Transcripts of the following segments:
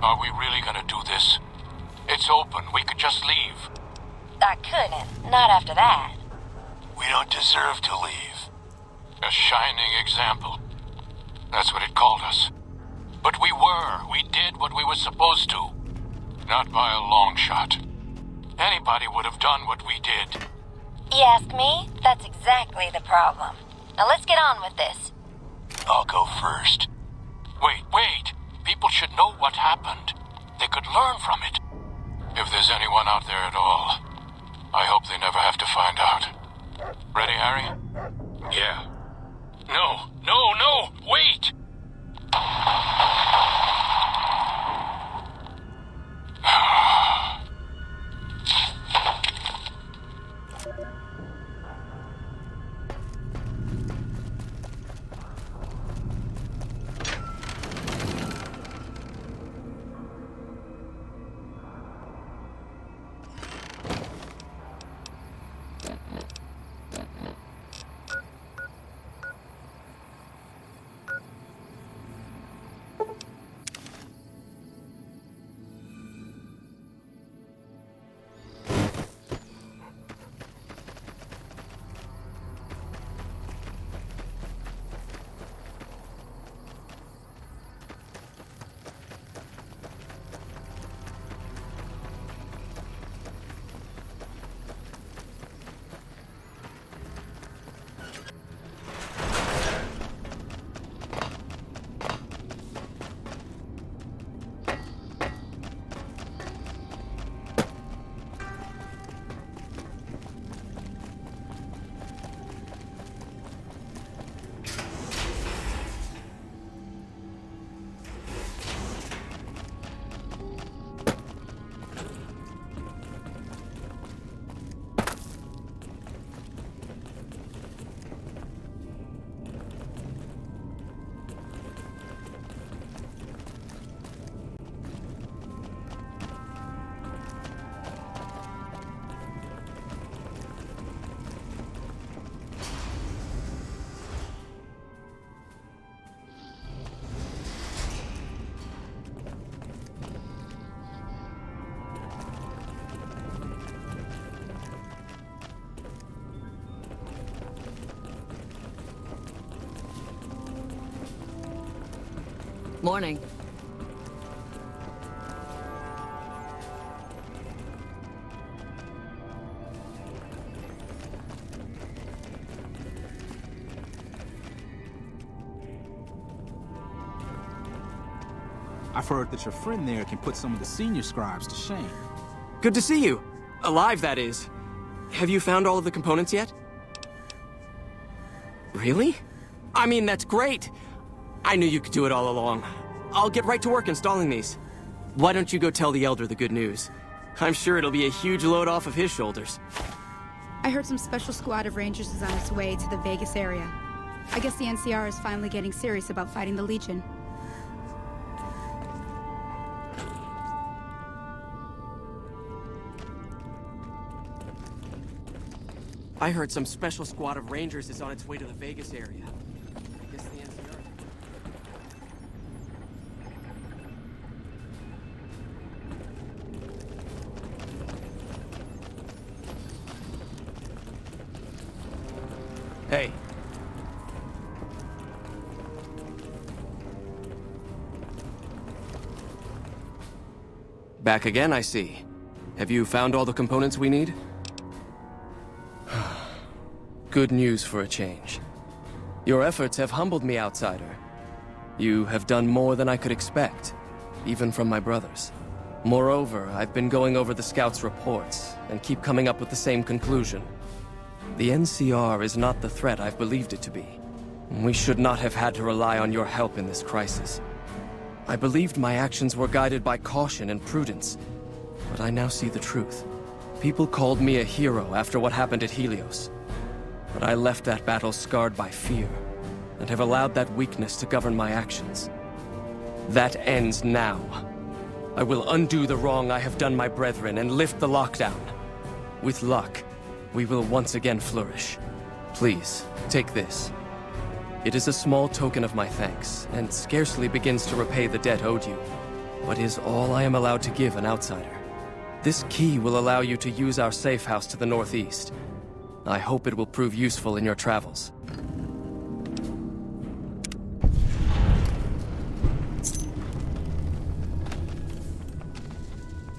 Are we really gonna do this? It's open. We could just leave. I couldn't. Not after that. We don't deserve to leave. A shining example. That's what it called us. But we were. We did what we were supposed to. Not by a long shot. Anybody would have done what we did. You ask me? That's exactly the problem. Now let's get on with this. I'll go first. Wait. People should know what happened. They could learn from it. If there's anyone out there at all, I hope they never have to find out. Ready, Harry? Yeah. No, wait! Morning. I've heard that your friend there can put some of the senior scribes to shame. Good to see you. Alive, that is. Have you found all of the components yet? Really? I mean, that's great. I knew you could do it all along. I'll get right to work installing these. Why don't you go tell the Elder the good news? I'm sure it'll be a huge load off of his shoulders. I heard some special squad of Rangers is on its way to the Vegas area. I guess the NCR is finally getting serious about fighting the Legion. I heard some special squad of Rangers is on its way to the Vegas area. I guess the NCR... Hey. Back again, I see. Have you found all the components we need? Good news for a change. Your efforts have humbled me, outsider. You have done more than I could expect, even from my brothers. Moreover, I've been going over the scouts' reports, and keep coming up with the same conclusion. The NCR is not the threat I've believed it to be. We should not have had to rely on your help in this crisis. I believed my actions were guided by caution and prudence, but I now see the truth. People called me a hero after what happened at Helios. But I left that battle scarred by fear, and have allowed that weakness to govern my actions. That ends now. I will undo the wrong I have done my brethren and lift the lockdown. With luck, we will once again flourish. Please, take this. It is a small token of my thanks, and scarcely begins to repay the debt owed you. but is all I am allowed to give an outsider. This key will allow you to use our safe house to the northeast. I hope it will prove useful in your travels.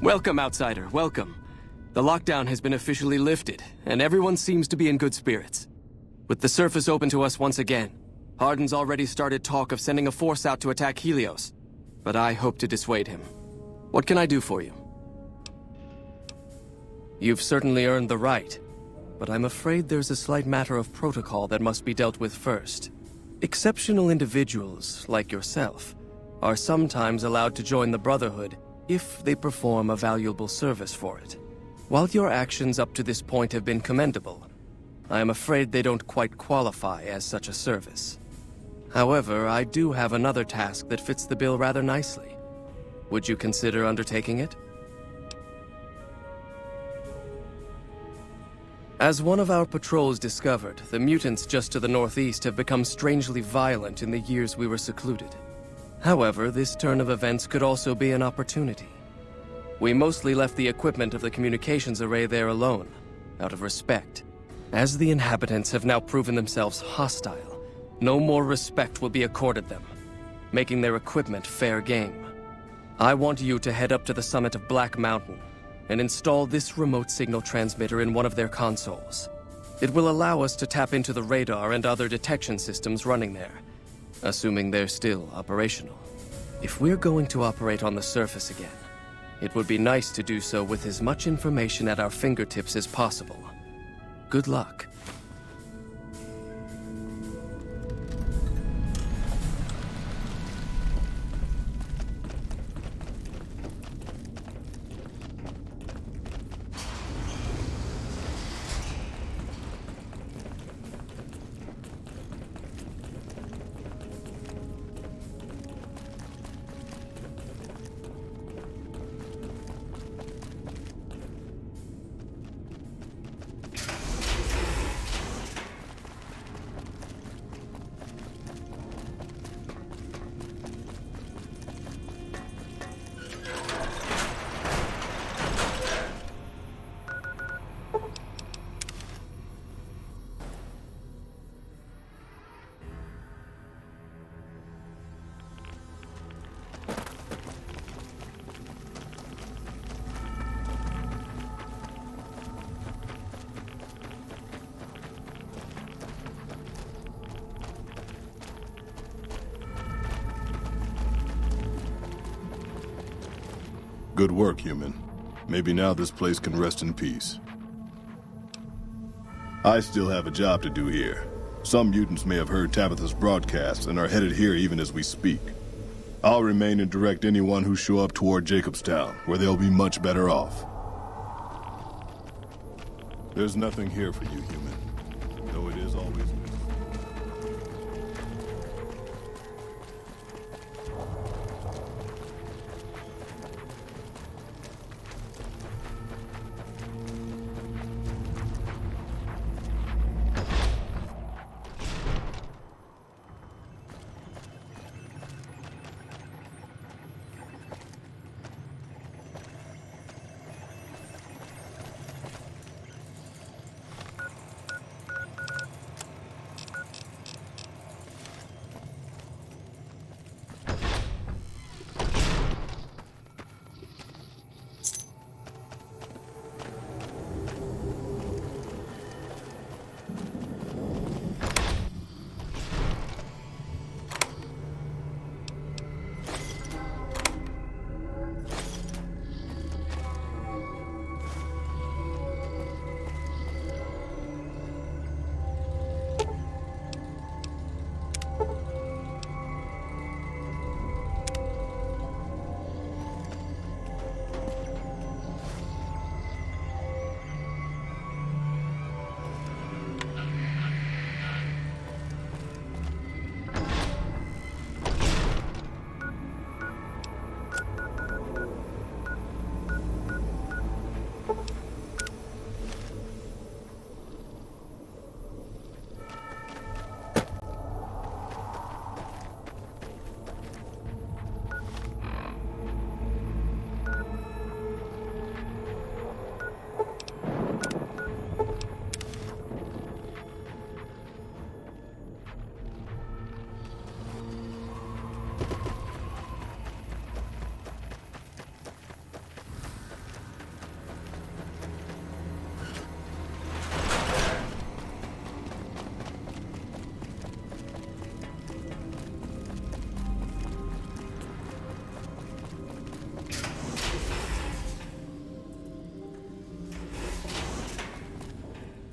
Welcome, outsider, welcome. The lockdown has been officially lifted, and everyone seems to be in good spirits. With the surface open to us once again, Hardin's already started talk of sending a force out to attack Helios, but I hope to dissuade him. What can I do for you? You've certainly earned the right, but I'm afraid there's a slight matter of protocol that must be dealt with first. Exceptional individuals, like yourself, are sometimes allowed to join the Brotherhood if they perform a valuable service for it. While your actions up to this point have been commendable, I am afraid they don't quite qualify as such a service. However, I do have another task that fits the bill rather nicely. Would you consider undertaking it? As one of our patrols discovered, the mutants just to the northeast have become strangely violent in the years we were secluded. However, this turn of events could also be an opportunity. We mostly left the equipment of the communications array there alone, out of respect. As the inhabitants have now proven themselves hostile, no more respect will be accorded them, making their equipment fair game. I want you to head up to the summit of Black Mountain and install this remote signal transmitter in one of their consoles. It will allow us to tap into the radar and other detection systems running there, assuming they're still operational. If we're going to operate on the surface again, it would be nice to do so with as much information at our fingertips as possible. Good luck. Good work, human. Maybe now this place can rest in peace. I still have a job to do here. Some mutants may have heard Tabitha's broadcast and are headed here even as we speak. I'll remain and direct anyone who show up toward Jacobstown, where they'll be much better off. There's nothing here for you, human. Though it is always...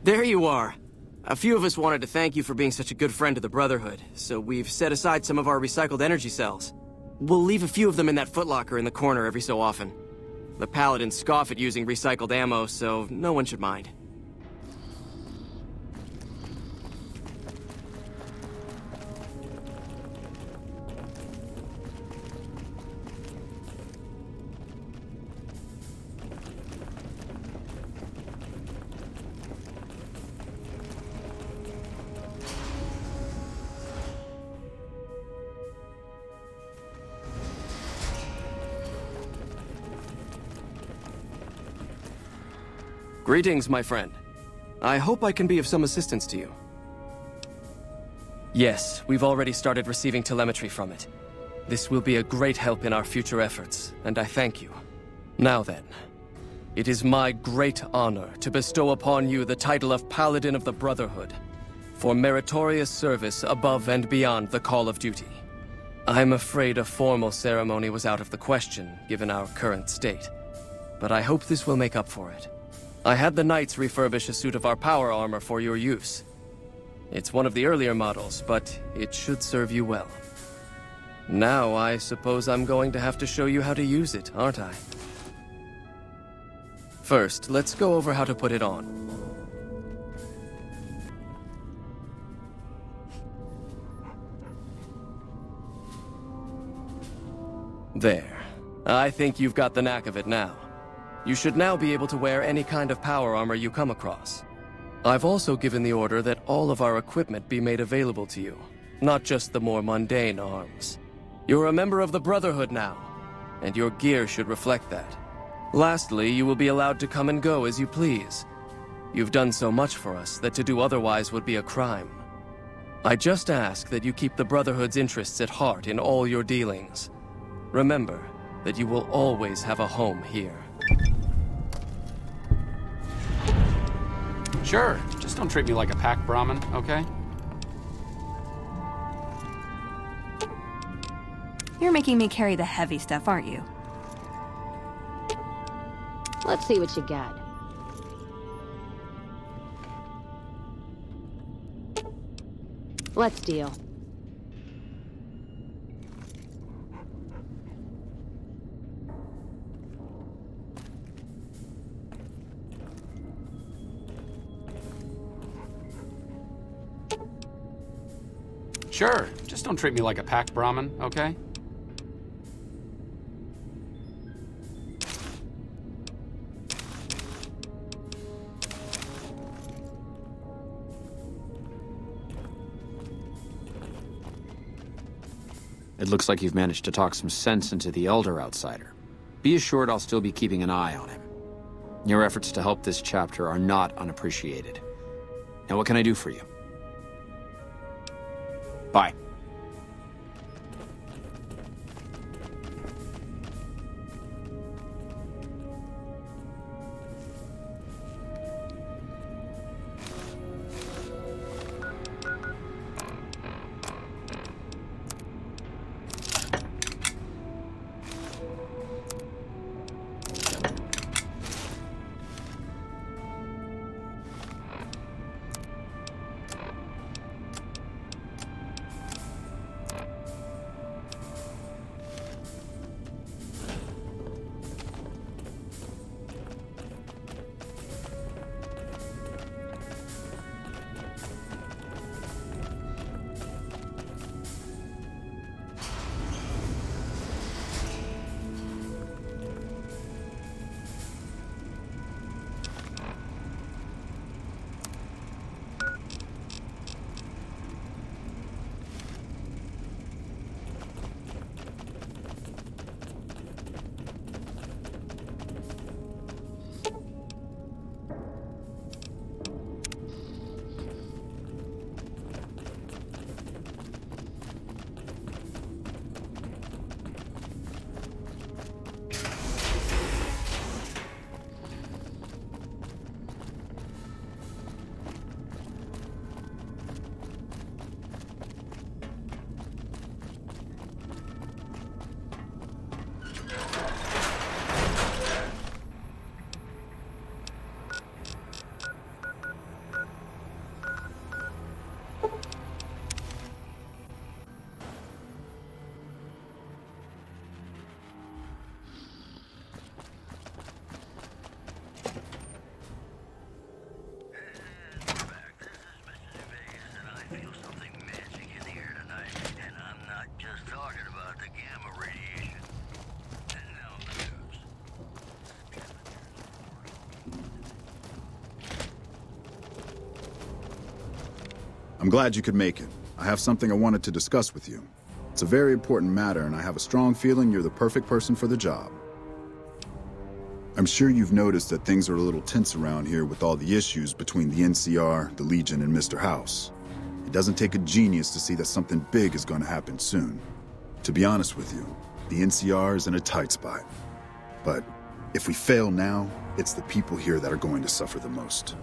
There you are. A few of us wanted to thank you for being such a good friend to the Brotherhood, so we've set aside some of our recycled energy cells. We'll leave a few of them in that footlocker in the corner every so often. The Paladins scoff at using recycled ammo, so no one should mind. Greetings, my friend. I hope I can be of some assistance to you. Yes, we've already started receiving telemetry from it. This will be a great help in our future efforts, and I thank you. Now then, it is my great honor to bestow upon you the title of Paladin of the Brotherhood, for meritorious service above and beyond the call of duty. I'm afraid a formal ceremony was out of the question, given our current state, but I hope this will make up for it. I had the Knights refurbish a suit of our power armor for your use. It's one of the earlier models, but it should serve you well. Now I suppose I'm going to have to show you how to use it, aren't I? First, let's go over how to put it on. There. I think you've got the knack of it now. You should now be able to wear any kind of power armor you come across. I've also given the order that all of our equipment be made available to you, not just the more mundane arms. You're a member of the Brotherhood now, and your gear should reflect that. Lastly, you will be allowed to come and go as you please. You've done so much for us that to do otherwise would be a crime. I just ask that you keep the Brotherhood's interests at heart in all your dealings. Remember that you will always have a home here. Sure, just don't treat me like a pack Brahmin, okay? You're making me carry the heavy stuff, aren't you? Let's see what you got. Let's deal. Sure, just don't treat me like a pack Brahmin, okay? It looks like you've managed to talk some sense into the Elder Outsider. Be assured I'll still be keeping an eye on him. Your efforts to help this chapter are not unappreciated. Now what can I do for you? Bye. I'm glad you could make it. I have something I wanted to discuss with you. It's a very important matter, and I have a strong feeling you're the perfect person for the job. I'm sure you've noticed that things are a little tense around here with all the issues between the NCR, the Legion, and Mr. House. It doesn't take a genius to see that something big is going to happen soon. To be honest with you, the NCR is in a tight spot. But if we fail now, it's the people here that are going to suffer the most.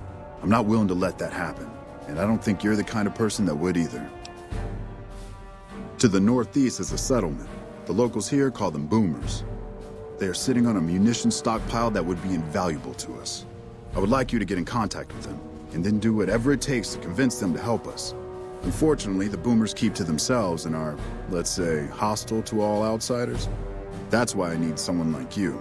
I'm not willing to let that happen, and I don't think you're the kind of person that would either. To the northeast is a settlement. The locals here call them boomers. They are sitting on a munitions stockpile that would be invaluable to us. I would like you to get in contact with them, and then do whatever it takes to convince them to help us. Unfortunately, the boomers keep to themselves and are, let's say, hostile to all outsiders. That's why I need someone like you.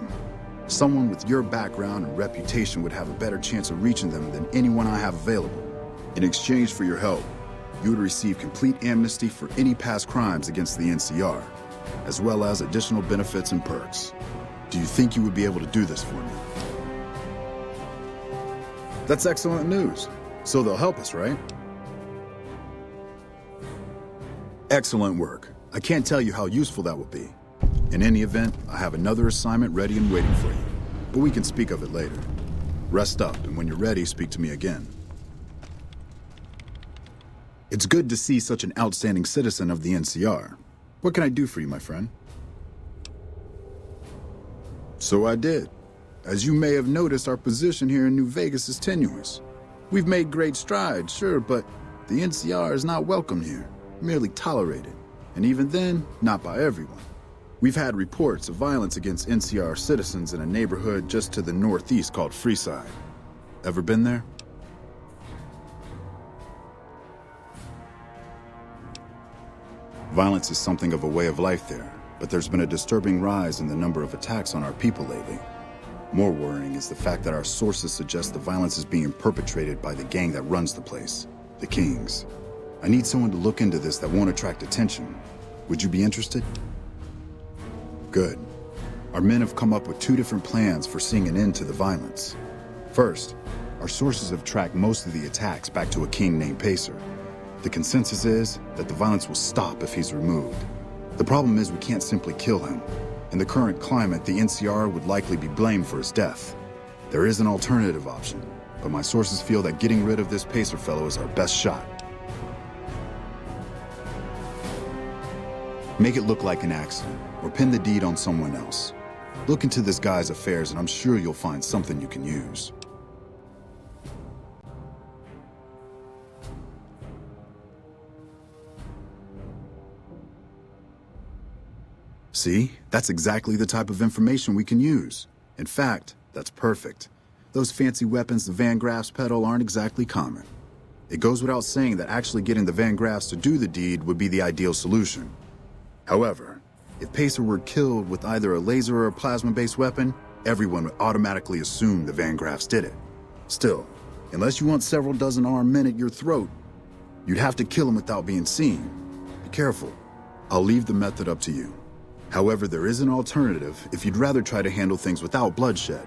Someone with your background and reputation would have a better chance of reaching them than anyone I have available. In exchange for your help, you would receive complete amnesty for any past crimes against the NCR, as well as additional benefits and perks. Do you think you would be able to do this for me? That's excellent news. So they'll help us, right? Excellent work. I can't tell you how useful that will be. In any event, I have another assignment ready and waiting for you, but we can speak of it later. Rest up, and when you're ready, speak to me again. It's good to see such an outstanding citizen of the NCR. What can I do for you, my friend? So I did. As you may have noticed, our position here in New Vegas is tenuous. We've made great strides, sure, but the NCR is not welcome here, merely tolerated. And even then, not by everyone. We've had reports of violence against NCR citizens in a neighborhood just to the northeast called Freeside. Ever been there? Violence is something of a way of life there, but there's been a disturbing rise in the number of attacks on our people lately. More worrying is the fact that our sources suggest the violence is being perpetrated by the gang that runs the place, the Kings. I need someone to look into this that won't attract attention. Would you be interested? Good. Our men have come up with 2 different plans for seeing an end to the violence. First, our sources have tracked most of the attacks back to a king named Pacer. The consensus is that the violence will stop if he's removed. The problem is we can't simply kill him. In the current climate, the NCR would likely be blamed for his death. There is an alternative option, but my sources feel that getting rid of this Pacer fellow is our best shot. Make it look like an accident, or pin the deed on someone else. Look into this guy's affairs and I'm sure you'll find something you can use. See? That's exactly the type of information we can use. In fact, that's perfect. Those fancy weapons the Van Graffs peddle aren't exactly common. It goes without saying that actually getting the Van Graffs to do the deed would be the ideal solution. However, if Pacer were killed with either a laser or a plasma-based weapon, everyone would automatically assume the Van Graffs did it. Still, unless you want several dozen armed men at your throat, you'd have to kill him without being seen. Be careful. I'll leave the method up to you. However, there is an alternative if you'd rather try to handle things without bloodshed.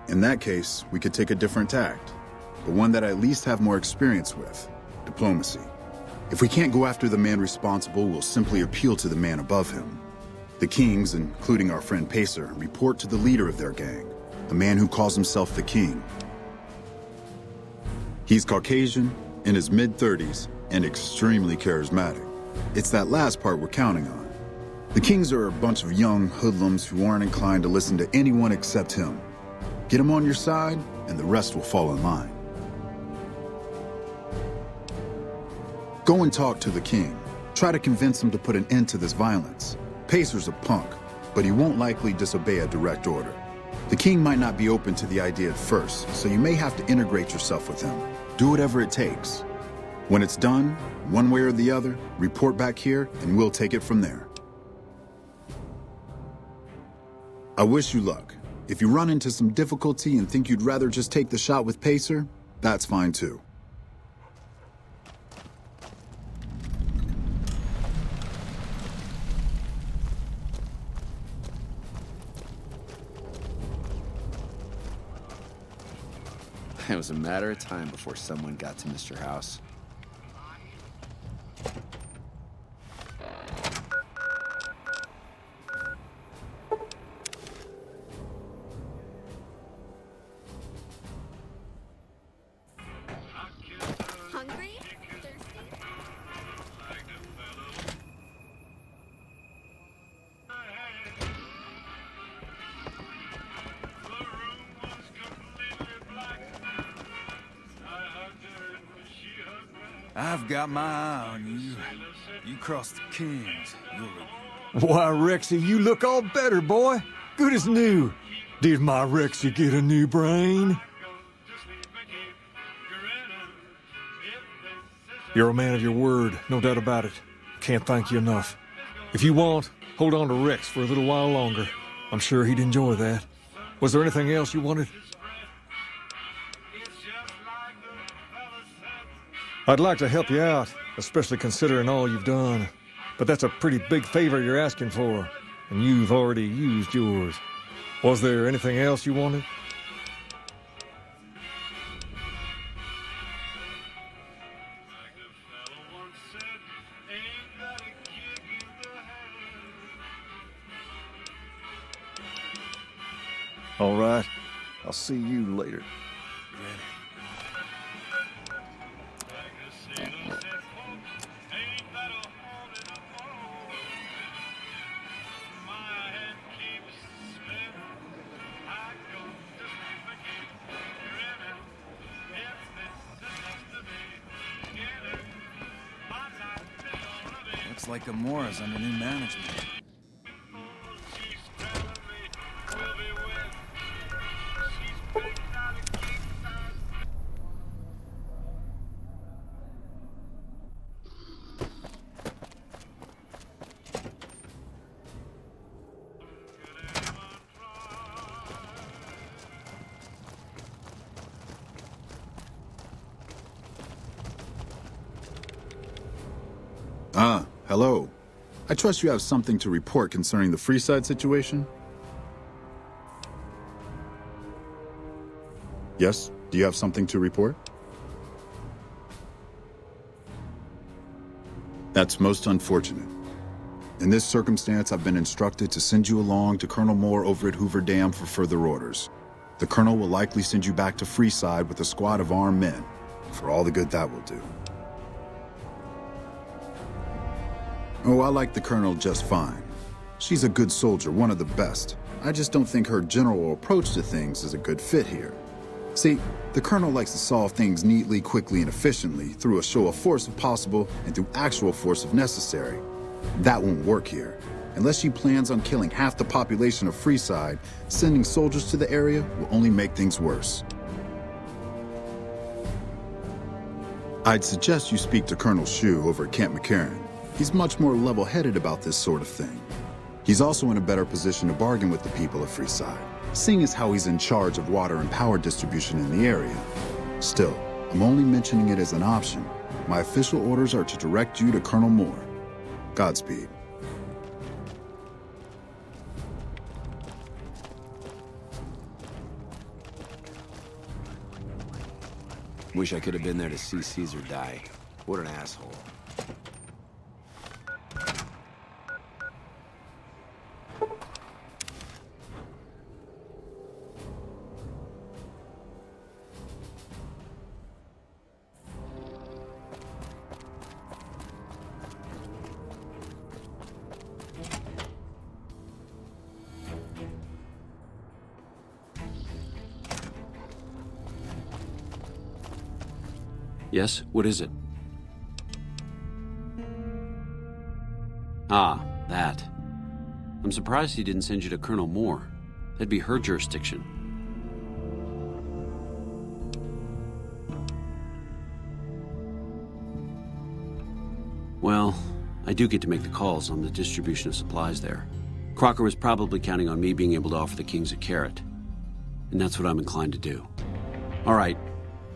In that case, we could take a different tact, but one that I at least have more experience with: diplomacy. If we can't go after the man responsible, we'll simply appeal to the man above him. The Kings, including our friend Pacer, report to the leader of their gang, a man who calls himself the King. He's Caucasian, in his mid-30s, and extremely charismatic. It's that last part we're counting on. The Kings are a bunch of young hoodlums who aren't inclined to listen to anyone except him. Get him on your side, and the rest will fall in line. Go and talk to the King. Try to convince him to put an end to this violence. Pacer's a punk, but he won't likely disobey a direct order. The King might not be open to the idea at first, so you may have to integrate yourself with him. Do whatever it takes. When it's done, one way or the other, report back here, and we'll take it from there. I wish you luck. If you run into some difficulty and think you'd rather just take the shot with Pacer, that's fine too. It was a matter of time before someone got to Mr. House. I've got my eye on you. You cross the Kings, you'll... Why, Rexy, you look all better, boy. Good as new. Did my Rexy get a new brain? You're a man of your word, no doubt about it. Can't thank you enough. If you want, hold on to Rex for a little while longer. I'm sure he'd enjoy that. Was there anything else you wanted? I'd like to help you out, especially considering all you've done. But that's a pretty big favor you're asking for, and you've already used yours. Was there anything else you wanted? All right. I'll see you later. Looks like Gamora's under new management. Hello. I trust you have something to report concerning the Freeside situation? Yes? Do you have something to report? That's most unfortunate. In this circumstance, I've been instructed to send you along to Colonel Moore over at Hoover Dam for further orders. The Colonel will likely send you back to Freeside with a squad of armed men, for all the good that will do. Oh, I like the Colonel just fine. She's a good soldier, one of the best. I just don't think her general approach to things is a good fit here. See, the Colonel likes to solve things neatly, quickly, and efficiently through a show of force if possible and through actual force if necessary. That won't work here. Unless she plans on killing half the population of Freeside, sending soldiers to the area will only make things worse. I'd suggest you speak to Colonel Shu over at Camp McCarran. He's much more level-headed about this sort of thing. He's also in a better position to bargain with the people of Freeside, seeing as how he's in charge of water and power distribution in the area. Still, I'm only mentioning it as an option. My official orders are to direct you to Colonel Moore. Godspeed. Wish I could have been there to see Caesar die. What an asshole. Yes? What is it? Ah, that. I'm surprised he didn't send you to Colonel Moore. That'd be her jurisdiction. Well, I do get to make the calls on the distribution of supplies there. Crocker was probably counting on me being able to offer the Kings a carrot. And that's what I'm inclined to do. All right,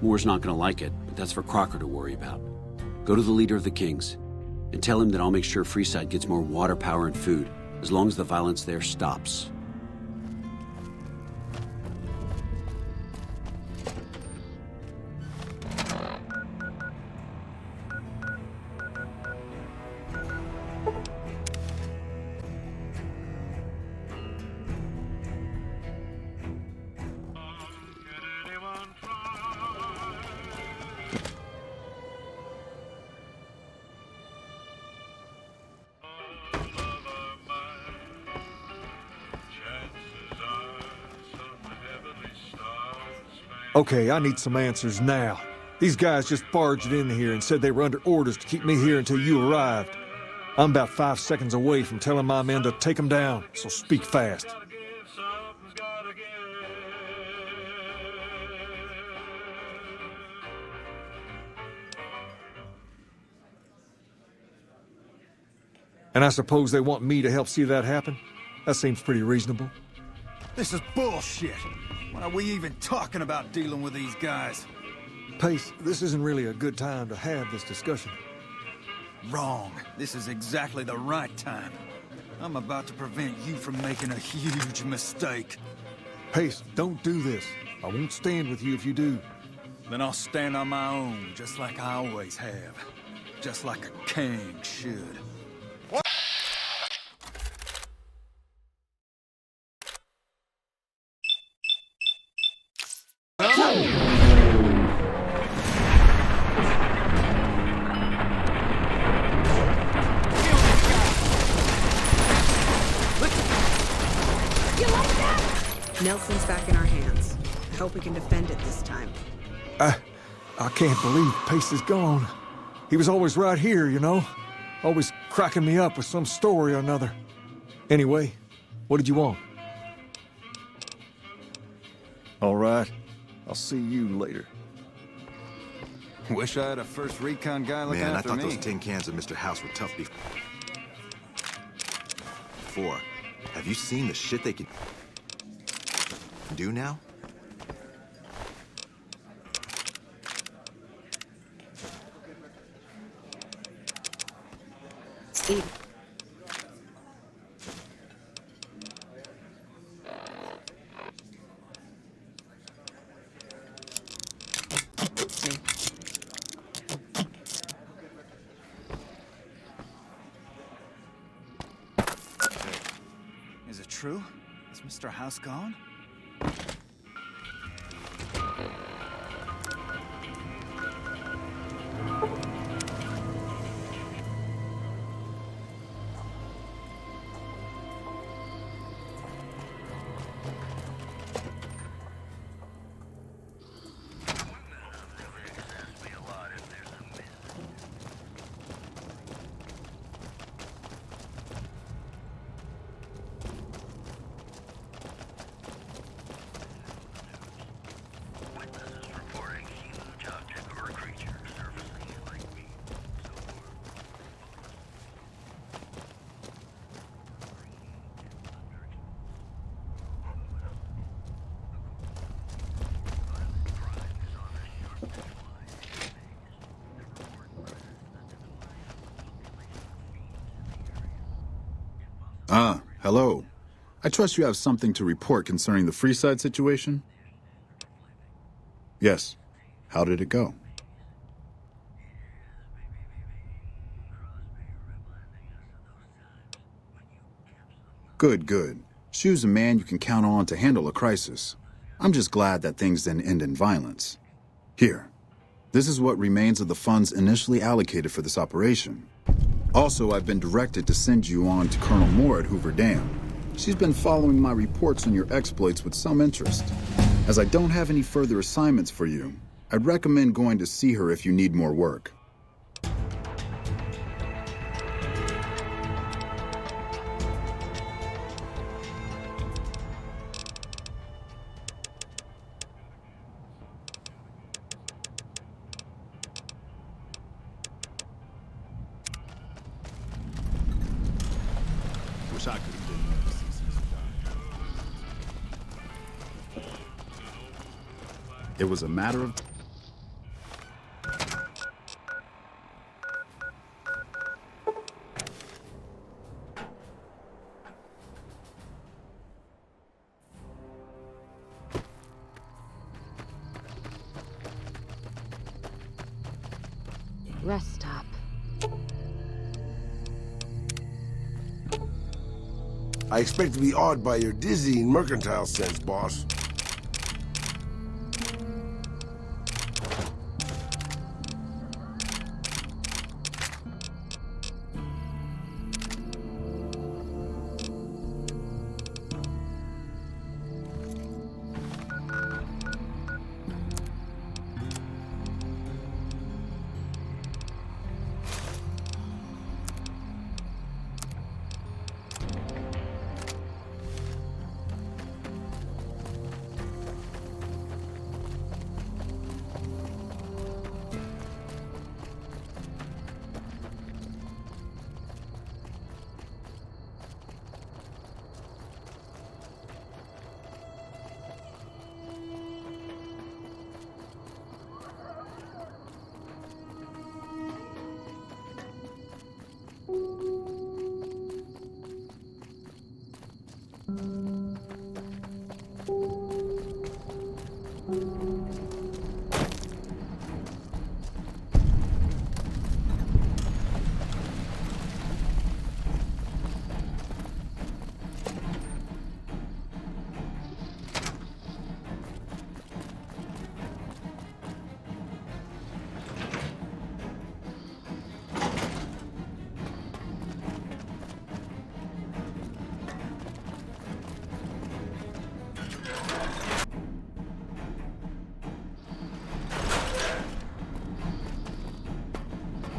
Moore's not going to like it, but that's for Crocker to worry about. Go to the leader of the Kings and tell him that I'll make sure Freeside gets more water, power, and food, as long as the violence there stops. Okay, I need some answers now. These guys just barged in here and said they were under orders to keep me here until you arrived. I'm about 5 seconds away from telling my men to take them down, so speak fast. And I suppose they want me to help see that happen? That seems pretty reasonable. This is bullshit. Why are we even talking about dealing with these guys? Pace, this isn't really a good time to have this discussion. Wrong. This is exactly the right time. I'm about to prevent you from making a huge mistake. Pace, don't do this. I won't stand with you if you do. Then I'll stand on my own, just like I always have. Just like a king should. Nelson's back in our hands. I hope we can defend it this time. I can't believe Pace is gone. He was always right here, you know? Always cracking me up with some story or another. Anyway, what did you want? All right. I'll see you later. Wish I had a first recon guy looking Man, I after thought me. those tin cans at Mr. House were tough before. Have you seen the shit they can do now? Steve. Is it true? Is Mr. House gone? Hello. I trust you have something to report concerning the Freeside situation? Yes. How did it go? Good, good. Shu's a man you can count on to handle a crisis. I'm just glad that things didn't end in violence. Here. This is what remains of the funds initially allocated for this operation. Also, I've been directed to send you on to Colonel Moore at Hoover Dam. She's been following my reports on your exploits with some interest. As I don't have any further assignments for you, I'd recommend going to see her if you need more work. Wish I could have been there to see Caesar die. It was a matter of... Rest stop. I expect to be awed by your dizzying mercantile sense, boss.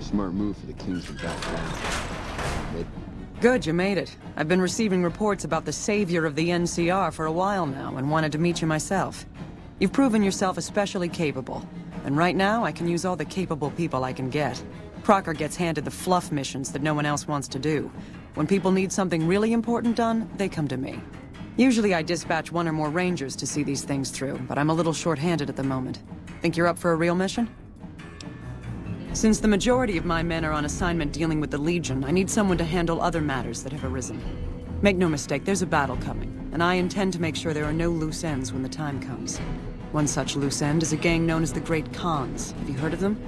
Smart move for the Kings to back down. Good, you made it. I've been receiving reports about the savior of the NCR for a while now, and wanted to meet you myself. You've proven yourself especially capable, and right now I can use all the capable people I can get. Crocker gets handed the fluff missions that no one else wants to do. When people need something really important done, they come to me. Usually I dispatch one or more rangers to see these things through, but I'm a little short-handed at the moment. Think you're up for a real mission? Since the majority of my men are on assignment dealing with the Legion, I need someone to handle other matters that have arisen. Make no mistake, there's a battle coming, and I intend to make sure there are no loose ends when the time comes. One such loose end is a gang known as the Great Khans. Have you heard of them?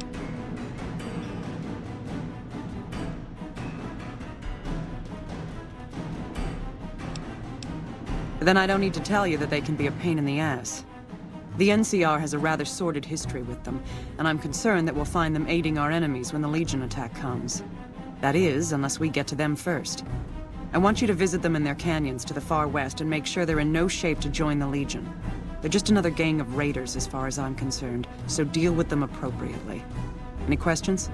Then I don't need to tell you that they can be a pain in the ass. The NCR has a rather sordid history with them, and I'm concerned that we'll find them aiding our enemies when the Legion attack comes. That is, unless we get to them first. I want you to visit them in their canyons to the far west and make sure they're in no shape to join the Legion. They're just another gang of raiders as far as I'm concerned, so deal with them appropriately. Any questions?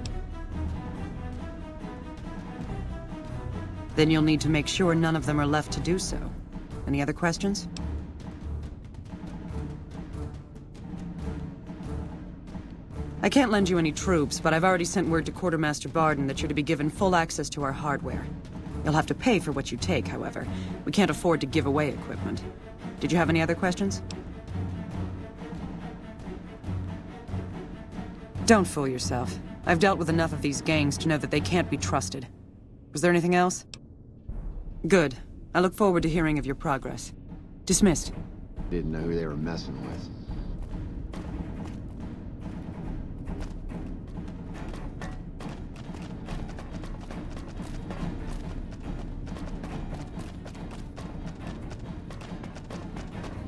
Then you'll need to make sure none of them are left to do so. Any other questions? I can't lend you any troops, but I've already sent word to Quartermaster Barden that you're to be given full access to our hardware. You'll have to pay for what you take, however. We can't afford to give away equipment. Did you have any other questions? Don't fool yourself. I've dealt with enough of these gangs to know that they can't be trusted. Was there anything else? Good. I look forward to hearing of your progress. Dismissed. Didn't know who they were messing with.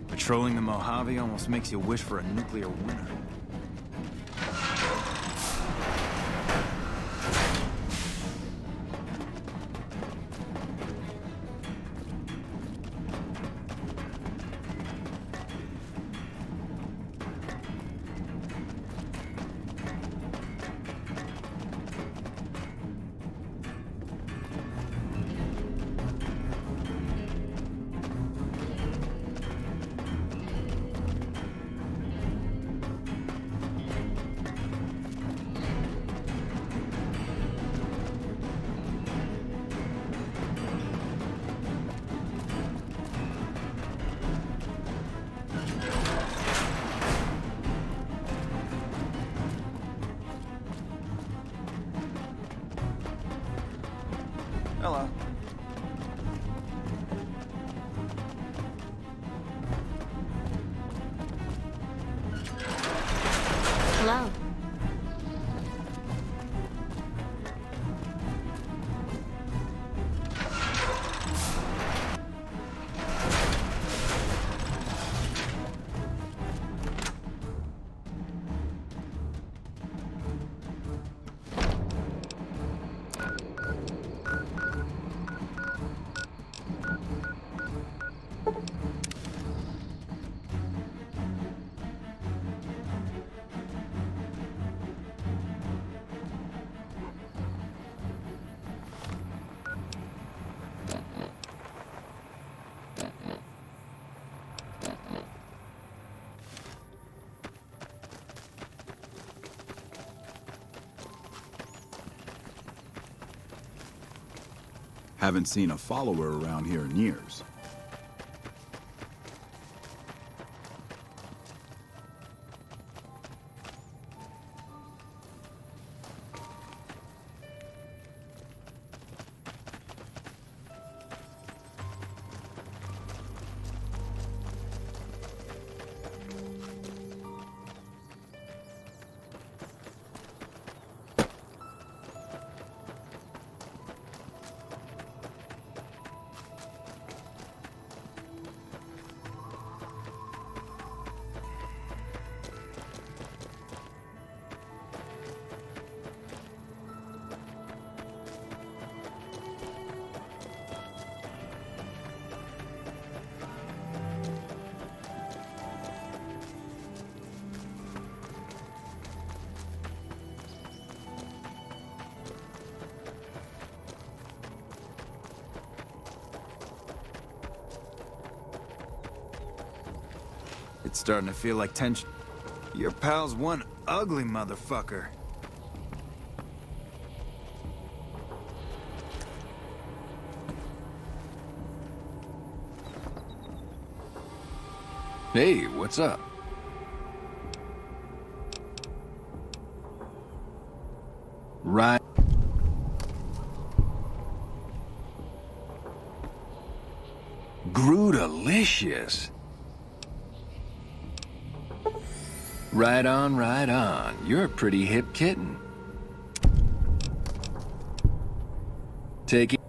Patrolling the Mojave almost makes you wish for a nuclear winter. Hello. Hello. Haven't seen a follower around here in years. It's starting to feel like tension. Your pal's one ugly motherfucker. Hey, what's up? Right. Grootalicious. Right on, right on. You're a pretty hip kitten. Take it.